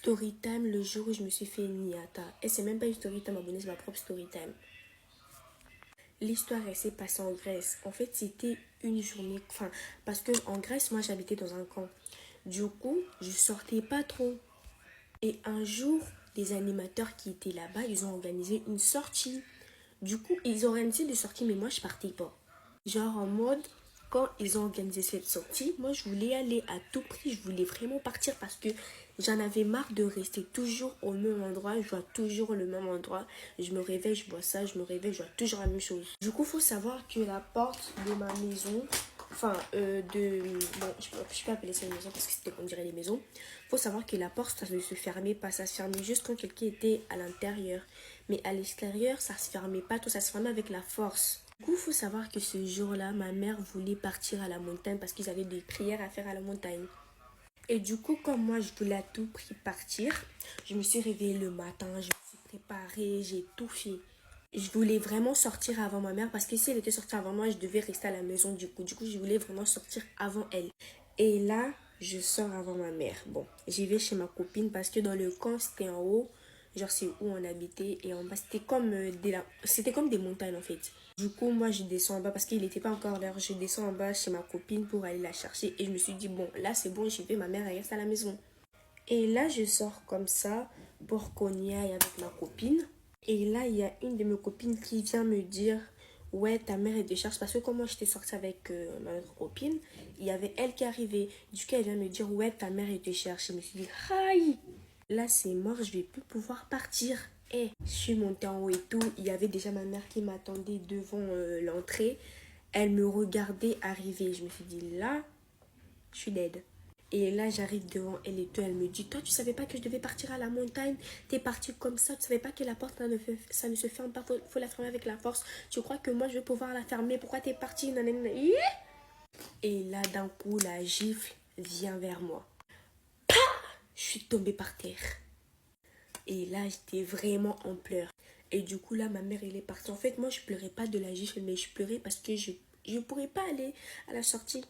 story time le jour où je me suis fait une niata. Et c'est même pas une story time abonnée, c'est ma propre story time. L'histoire, elle s'est passée en Grèce. En fait, c'était une journée... Enfin, parce que en Grèce, moi, j'habitais dans un camp. Du coup, je sortais pas trop. Et un jour, les animateurs qui étaient là-bas, ils ont organisé une sortie. Du coup, ils ont organisé des sorties, mais moi, je partais pas. Genre en mode, quand ils ont organisé cette sortie, moi, je voulais aller à tout prix. Je voulais vraiment partir parce que j'en avais marre de rester toujours au même endroit. Je vois toujours le même endroit. Je me réveille, je vois ça. Je me réveille, je vois toujours la même chose. Du coup, il faut savoir que la porte de ma maison... Enfin, bon, je peux appeler ça une maison parce que c'était, on dirait les maisons. Faut savoir que la porte, ça ne se fermait pas. Ça se fermait juste quand quelqu'un était à l'intérieur. Mais à l'extérieur, ça se fermait pas tout. Ça se fermait avec la force. Du coup, faut savoir que ce jour-là, ma mère voulait partir à la montagne parce qu'ils avaient des prières à faire à la montagne. Et du coup, comme moi, je voulais à tout prix partir, je me suis réveillée le matin, je me suis préparée, j'ai tout fait. Je voulais vraiment sortir avant ma mère parce que si elle était sortie avant moi, je devais rester à la maison du coup. Du coup, je voulais vraiment sortir avant elle. Et là, je sors avant ma mère. Bon, j'y vais chez ma copine parce que dans le camp, c'était en haut. Genre, c'est où on habitait. Et en bas, c'était comme des montagnes en fait. Du coup, moi, je descends en bas parce qu'il n'était pas encore l'heure. Je descends en bas chez ma copine pour aller la chercher. Et je me suis dit, bon, là, c'est bon, j'y vais. Ma mère, elle reste à la maison. Et là, je sors comme ça pour qu'on y aille avec ma copine. Et là, il y a une de mes copines qui vient me dire, ouais, ta mère, elle te cherche. Parce que comme moi, j'étais sortie avec ma autre copine, il y avait elle qui arrivait. Du coup, elle vient me dire, ouais, ta mère, elle te cherche. Je me suis dit, aïe, là, c'est mort, je vais plus pouvoir partir. Et je suis montée en haut et tout. Il y avait déjà ma mère qui m'attendait devant l'entrée. Elle me regardait arriver. Je me suis dit, là, je suis dead. Et là, j'arrive devant elle et tout. Elle me dit, toi, tu savais pas que je devais partir à la montagne? T'es partie comme ça. Tu savais pas que la porte, ça ne se ferme pas. Faut la fermer avec la force. Tu crois que moi, je vais pouvoir la fermer? Pourquoi t'es partie? Et là, d'un coup, la gifle vient vers moi. Je suis tombée par terre. Et là, j'étais vraiment en pleurs. Et du coup, là, ma mère, elle est partie. En fait, moi, je pleurais pas de la gifle, mais je pleurais parce que je ne pourrais pas aller à la sortie.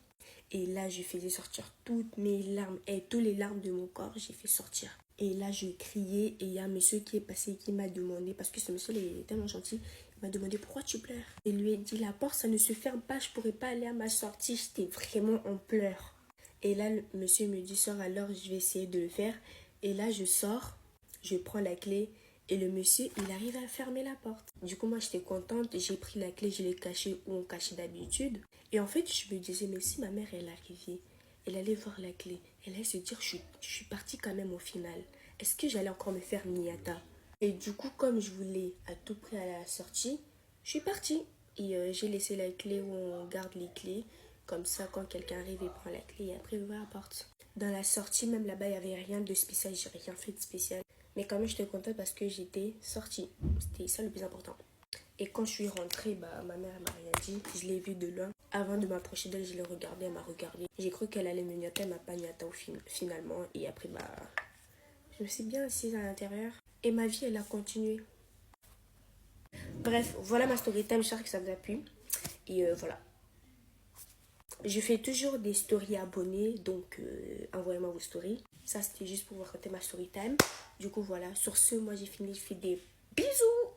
Et là, je faisais sortir toutes mes larmes et toutes les larmes de mon corps, j'ai fait sortir. Et là, je criais et il y a un monsieur qui est passé qui m'a demandé, parce que ce monsieur il est tellement gentil, il m'a demandé pourquoi tu pleures. Et lui ai dit, la porte, ça ne se ferme pas, je pourrais pas aller à ma sortie, j'étais vraiment en pleurs. Et là, le monsieur me dit, sors alors, je vais essayer de le faire. Et là, je sors, je prends la clé et le monsieur, il arrive à fermer la porte. Du coup, moi, j'étais contente. J'ai pris la clé, je l'ai cachée où on cachait d'habitude. Et en fait, je me disais, mais si ma mère, elle arrivait, elle allait voir la clé, elle allait se dire, je suis partie quand même au final. Est-ce que j'allais encore me faire niata? Et du coup, comme je voulais à tout prix aller à la sortie, je suis partie. Et j'ai laissé la clé où on garde les clés. Comme ça, quand quelqu'un arrive, il prend la clé et après, il ouvre la porte. Dans la sortie, même là-bas, il n'y avait rien de spécial. J'ai rien fait de spécial. Mais quand même, j'étais contente parce que j'étais sortie. C'était ça le plus important. Et quand je suis rentrée, ma mère m'a rien dit. Je l'ai vue de loin. Avant de m'approcher d'elle, je l'ai regardée, elle m'a regardée. J'ai cru qu'elle allait me niater, elle m'a pas niaté finalement. Et après, je me suis bien assise à l'intérieur. Et ma vie, elle a continué. Bref, voilà ma story time. J'espère que ça vous a plu. Et voilà. Je fais toujours des stories abonnées, donc envoyez-moi vos stories. Ça, c'était juste pour vous raconter ma story time. Du coup, voilà. Sur ce, moi, j'ai fini. Je fais des bisous.